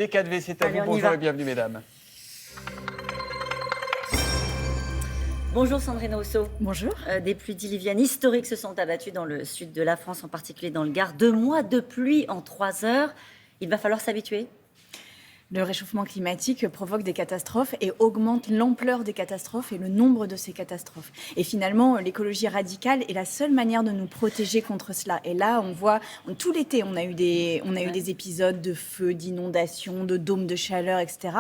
B4V, c'est à Allez, vous. on y Bonjour va. et bienvenue, mesdames. Bonjour Sandrine Rousseau. Bonjour. Des pluies diluviennes historiques se sont abattues dans le sud de la France, en particulier dans le Gard. 2 mois de pluie en 3 heures. Il va falloir s'habituer. Le réchauffement climatique provoque des catastrophes et augmente l'ampleur des catastrophes et le nombre de ces catastrophes. Et finalement, l'écologie radicale est la seule manière de nous protéger contre cela. Et là, on voit, tout l'été, on a eu des épisodes de feux, d'inondations, de dômes de chaleur, etc.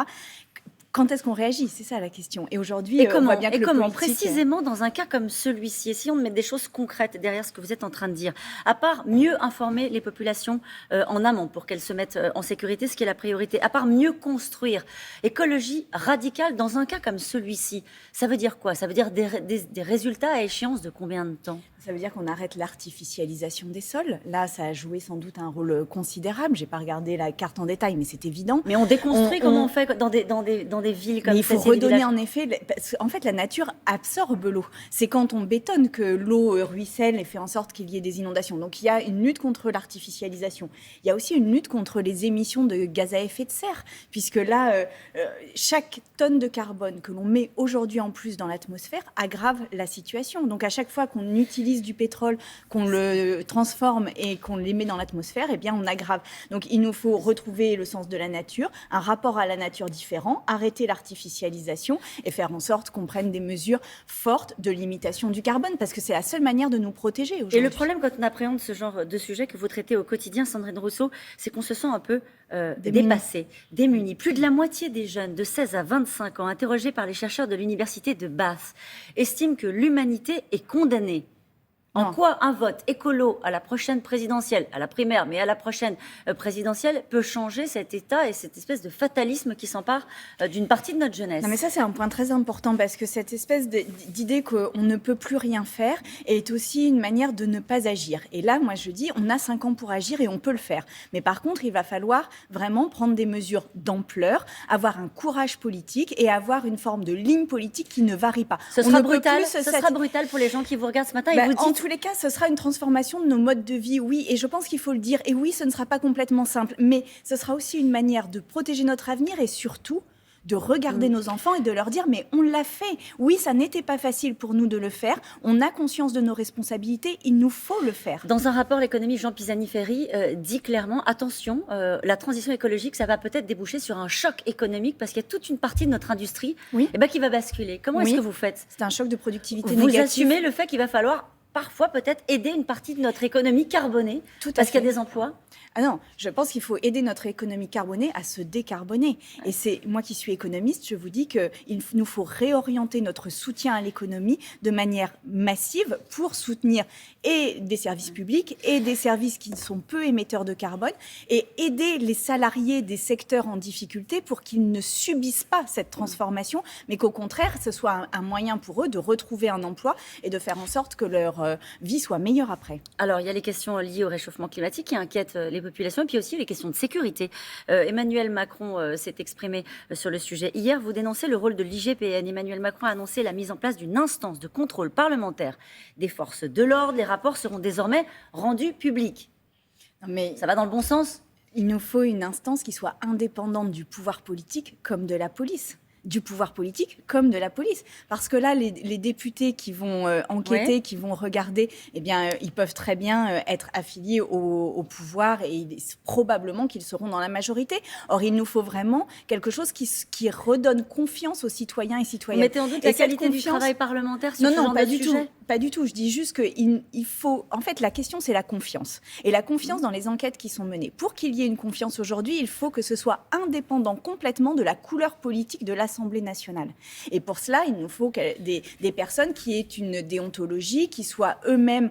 Quand est-ce qu'on réagit? C'est ça la question. Et aujourd'hui, on voit bien que précisément dans un cas comme celui-ci, essayons de mettre des choses concrètes derrière ce que vous êtes en train de dire. À part mieux informer les populations en amont pour qu'elles se mettent en sécurité, ce qui est la priorité, à part mieux construire, écologie radicale dans un cas comme celui-ci, ça veut dire quoi? Ça veut dire des résultats à échéance de combien de temps? Ça veut dire qu'on arrête l'artificialisation des sols. Là, ça a joué sans doute un rôle considérable. J'ai pas regardé la carte en détail, mais c'est évident. Mais on déconstruit comment on fait dans des villes comme ça. Mais il faut redonner en effet, parce qu'en fait la nature absorbe l'eau. C'est quand on bétonne que l'eau ruisselle et fait en sorte qu'il y ait des inondations. Donc il y a une lutte contre l'artificialisation. Il y a aussi une lutte contre les émissions de gaz à effet de serre, puisque là, chaque tonne de carbone que l'on met aujourd'hui en plus dans l'atmosphère aggrave la situation. Donc à chaque fois qu'on utilise du pétrole, qu'on le transforme et qu'on les met dans l'atmosphère, eh bien on aggrave. Donc il nous faut retrouver le sens de la nature, un rapport à la nature différent, arrêter l'artificialisation et faire en sorte qu'on prenne des mesures fortes de limitation du carbone, parce que c'est la seule manière de nous protéger aujourd'hui. Et le problème quand on appréhende ce genre de sujet que vous traitez au quotidien, Sandrine Rousseau, c'est qu'on se sent un peu dépassé, démuni. Plus de la moitié des jeunes de 16 à 25 ans, interrogés par les chercheurs de l'université de Bath, estiment que l'humanité est condamnée. En quoi un vote écolo à la prochaine présidentielle, à la primaire, mais à la prochaine présidentielle, peut changer cet état et cette espèce de fatalisme qui s'empare d'une partie de notre jeunesse? Non, mais ça, c'est un point très important, parce que cette espèce d'idée qu'on ne peut plus rien faire est aussi une manière de ne pas agir. Et là, moi, je dis, on a 5 ans pour agir et on peut le faire. Mais par contre, il va falloir vraiment prendre des mesures d'ampleur, avoir un courage politique et avoir une forme de ligne politique qui ne varie pas. Ce sera brutal pour les gens qui vous regardent ce matin et vous dites... En tous les cas, ce sera une transformation de nos modes de vie, oui, et je pense qu'il faut le dire. Et oui, ce ne sera pas complètement simple, mais ce sera aussi une manière de protéger notre avenir et surtout de regarder nos enfants et de leur dire, mais on l'a fait. Oui, ça n'était pas facile pour nous de le faire. On a conscience de nos responsabilités. Il nous faut le faire. Dans un rapport, l'économie, Jean Pisani-Ferry dit clairement, attention, la transition écologique, ça va peut-être déboucher sur un choc économique parce qu'il y a toute une partie de notre industrie qui va basculer. Comment est-ce que vous faites? C'est un choc de productivité négatif. Vous assumez le fait qu'il va falloir parfois peut-être aider une partie de notre économie carbonée parce qu'il y a des emplois? Ah non, je pense qu'il faut aider notre économie carbonée à se décarboner. Ouais. Et c'est moi qui suis économiste, je vous dis qu'il nous faut réorienter notre soutien à l'économie de manière massive pour soutenir et des services publics et des services qui sont peu émetteurs de carbone et aider les salariés des secteurs en difficulté pour qu'ils ne subissent pas cette transformation, mais qu'au contraire, ce soit un moyen pour eux de retrouver un emploi et de faire en sorte que leur vie soit meilleure après. Alors, il y a les questions liées au réchauffement climatique qui inquiètent les populations, et puis aussi les questions de sécurité. Emmanuel Macron s'est exprimé sur le sujet. Hier, vous dénoncez le rôle de l'IGPN. Emmanuel Macron a annoncé la mise en place d'une instance de contrôle parlementaire des forces de l'ordre. Les rapports seront désormais rendus publics. Non, mais ça va dans le bon sens? Il nous faut une instance qui soit indépendante du pouvoir politique comme de la police. Du pouvoir politique comme de la police. Parce que là, les députés qui vont enquêter, qui vont regarder, eh bien, ils peuvent très bien être affiliés au pouvoir et probablement qu'ils seront dans la majorité. Or, il nous faut vraiment quelque chose qui redonne confiance aux citoyens et citoyennes. Vous mettez en doute la qualité du travail parlementaire sur ce genre de sujet? Pas du tout. Je dis juste qu'il faut... En fait, la question, c'est la confiance. Et la confiance dans les enquêtes qui sont menées. Pour qu'il y ait une confiance aujourd'hui, il faut que ce soit indépendant complètement de la couleur politique de l'Assemblée nationale. Et pour cela, il nous faut des personnes qui aient une déontologie, qui soient eux-mêmes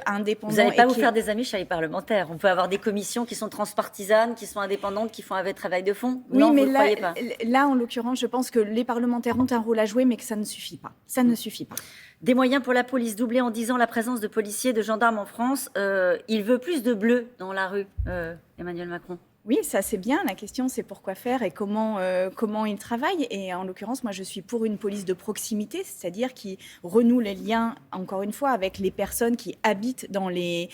indépendants. Vous n'allez pas vous faire des amis chez les parlementaires. On peut avoir des commissions qui sont transpartisanes, qui sont indépendantes, qui font un travail de fond. Oui, non, mais vous ne croyez pas. Là, en l'occurrence, je pense que les parlementaires ont un rôle à jouer, mais que ça ne suffit pas. Ça ne suffit pas. Des moyens pour la police doublés en 10 ans la présence de policiers, de gendarmes en France. Il veut plus de bleu dans la rue, Emmanuel Macron. Oui, ça c'est bien. La question c'est pourquoi faire et comment ils travaillent. Et en l'occurrence, moi je suis pour une police de proximité, c'est-à-dire qui renoue les liens, encore une fois, avec les personnes qui habitent dans les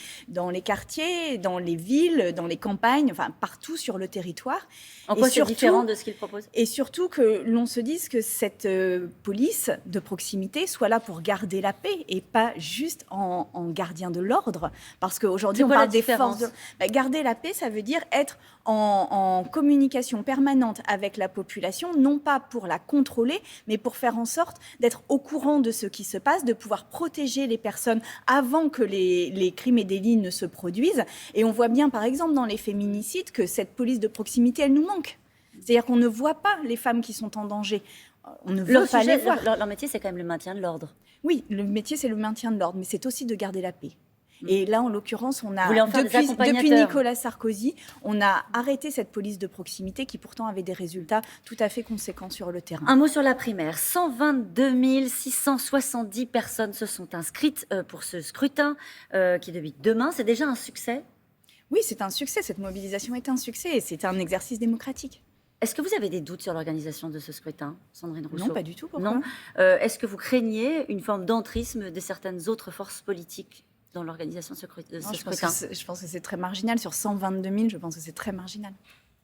quartiers, dans les villes, dans les campagnes, enfin partout sur le territoire. En quoi c'est différent de ce qu'ils proposent? Et surtout que l'on se dise que cette police de proximité soit là pour garder la paix et pas juste en gardien de l'ordre. Parce qu'aujourd'hui, on parle des forces de... garder la paix, ça veut dire être en communication permanente avec la population, non pas pour la contrôler, mais pour faire en sorte d'être au courant de ce qui se passe, de pouvoir protéger les personnes avant que les crimes et délits ne se produisent. Et on voit bien, par exemple, dans les féminicides, que cette police de proximité, elle nous manque. C'est-à-dire qu'on ne voit pas les femmes qui sont en danger. On ne veut pas les voir. Leur métier, c'est quand même le maintien de l'ordre. Oui, le métier, c'est le maintien de l'ordre, mais c'est aussi de garder la paix. Et là, en l'occurrence, on a depuis Nicolas Sarkozy, on a arrêté cette police de proximité qui pourtant avait des résultats tout à fait conséquents sur le terrain. Un mot sur la primaire. 122 670 personnes se sont inscrites pour ce scrutin qui débute demain. C'est déjà un succès? Oui, c'est un succès. Cette mobilisation est un succès et c'est un exercice démocratique. Est-ce que vous avez des doutes sur l'organisation de ce scrutin, Sandrine Rousseau? Non, pas du tout. Pourquoi? Non. Est-ce que vous craignez une forme d'entrisme de certaines autres forces politiques dans l'organisation de ce scrutin? Je pense que c'est très marginal. Sur 122 000, je pense que c'est très marginal.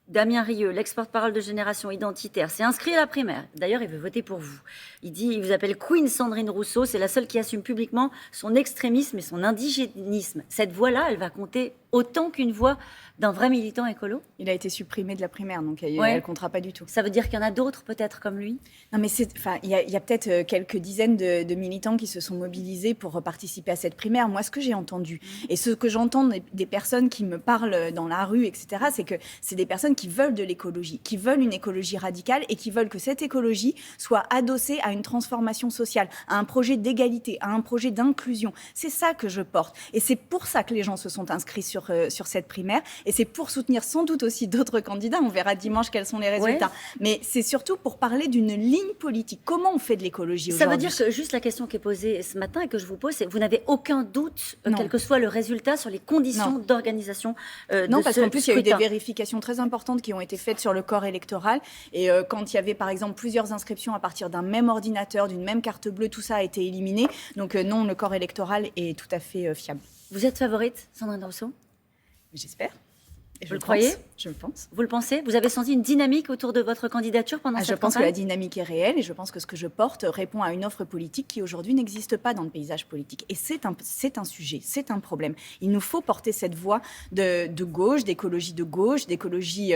Damien Rieu, l'ex-porte-parole de Génération Identitaire, s'est inscrit à la primaire. D'ailleurs, il veut voter pour vous. Il vous appelle Queen Sandrine Rousseau. C'est la seule qui assume publiquement son extrémisme et son indigénisme. Cette voix-là, elle va compter autant qu'une voix d'un vrai militant écolo? Il a été supprimé de la primaire, donc elle ne comptera pas du tout. Ça veut dire qu'il y en a d'autres peut-être comme lui? Non, mais il y a peut-être quelques dizaines de militants qui se sont mobilisés pour participer à cette primaire. Moi, ce que j'ai entendu, et ce que j'entends des personnes qui me parlent dans la rue, etc., c'est que c'est des personnes qui veulent de l'écologie, qui veulent une écologie radicale et qui veulent que cette écologie soit adossée à une transformation sociale, à un projet d'égalité, à un projet d'inclusion. C'est ça que je porte. Et c'est pour ça que les gens se sont inscrits sur cette primaire. Et c'est pour soutenir sans doute aussi d'autres candidats. On verra dimanche quels sont les résultats. Ouais. Mais c'est surtout pour parler d'une ligne politique. Comment on fait de l'écologie aujourd'hui? Ça veut dire que juste la question qui est posée ce matin et que je vous pose, c'est vous n'avez aucun doute, quel que soit le résultat, sur les conditions d'organisation de ce scrutin? Non, parce qu'en plus, il y a eu des vérifications très importantes qui ont été faites sur le corps électoral. Et quand il y avait, par exemple, plusieurs inscriptions à partir d'un même ordinateur, d'une même carte bleue, tout ça a été éliminé. Donc non, le corps électoral est tout à fait fiable. Vous êtes favorite, Sandrine Rousseau? J'espère. Vous le croyez? Je le pense. Vous le pensez? Vous avez senti une dynamique autour de votre candidature pendant cette campagne? Je pense que la dynamique est réelle et je pense que ce que je porte répond à une offre politique qui aujourd'hui n'existe pas dans le paysage politique. Et c'est un sujet, c'est un problème. Il nous faut porter cette voix de gauche, d'écologie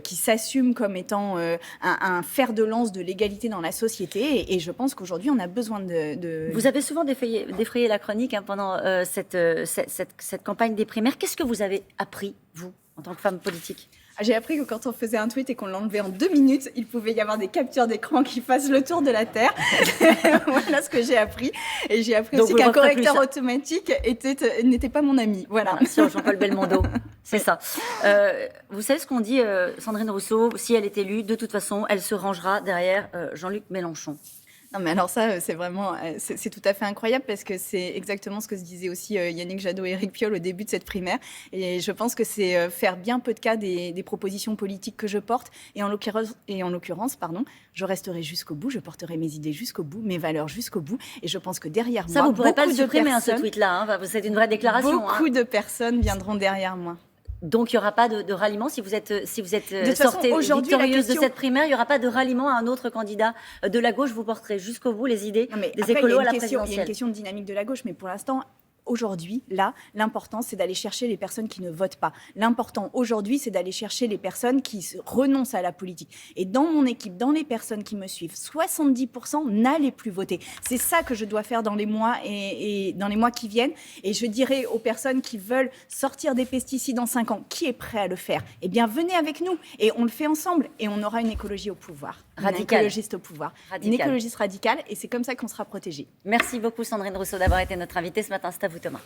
qui s'assume comme étant un fer de lance de l'égalité dans la société. Et je pense qu'aujourd'hui, on a besoin de... Vous avez souvent défrayé la chronique pendant cette campagne des primaires. Qu'est-ce que vous avez appris, vous, en tant que femme politique? J'ai appris que quand on faisait un tweet et qu'on l'enlevait en 2 minutes, il pouvait y avoir des captures d'écran qui fassent le tour de la Terre. Voilà ce que j'ai appris. Et j'ai appris aussi qu'un correcteur automatique n'était pas mon ami. Voilà. Sur Jean-Paul Belmondo. C'est ça. Vous savez ce qu'on dit, Sandrine Rousseau, si elle est élue, de toute façon, elle se rangera derrière Jean-Luc Mélenchon. Non, mais alors ça, c'est vraiment, c'est tout à fait incroyable parce que c'est exactement ce que se disaient aussi Yannick Jadot et Éric Piolle au début de cette primaire. Et je pense que c'est faire bien peu de cas des propositions politiques que je porte. Et en l'occurrence, je resterai jusqu'au bout, je porterai mes idées jusqu'au bout, mes valeurs jusqu'au bout. Et je pense que derrière moi, ça, vous ne pourrez pas le supprimer, ce tweet-là. C'est une vraie déclaration. Beaucoup de personnes viendront derrière moi. Donc, il n'y aura pas de ralliement si vous êtes sortie victorieuse de cette primaire. Il n'y aura pas de ralliement à un autre candidat de la gauche. Vous porterez jusqu'au bout les idées des écolos à la présidentielle. Il y a une question de dynamique de la gauche, mais pour l'instant... Aujourd'hui, là, l'important, c'est d'aller chercher les personnes qui ne votent pas. L'important, aujourd'hui, c'est d'aller chercher les personnes qui renoncent à la politique. Et dans mon équipe, dans les personnes qui me suivent, 70% n'allaient plus voter. C'est ça que je dois faire dans les mois et dans les mois qui viennent. Et je dirais aux personnes qui veulent sortir des pesticides en 5 ans, qui est prêt à le faire? Eh bien, venez avec nous et on le fait ensemble et on aura une écologie au pouvoir. Une écologiste au pouvoir. Une écologiste radicale et c'est comme ça qu'on sera protégé. Merci beaucoup, Sandrine Rousseau, d'avoir été notre invitée ce matin. C'est à vous, Thomas.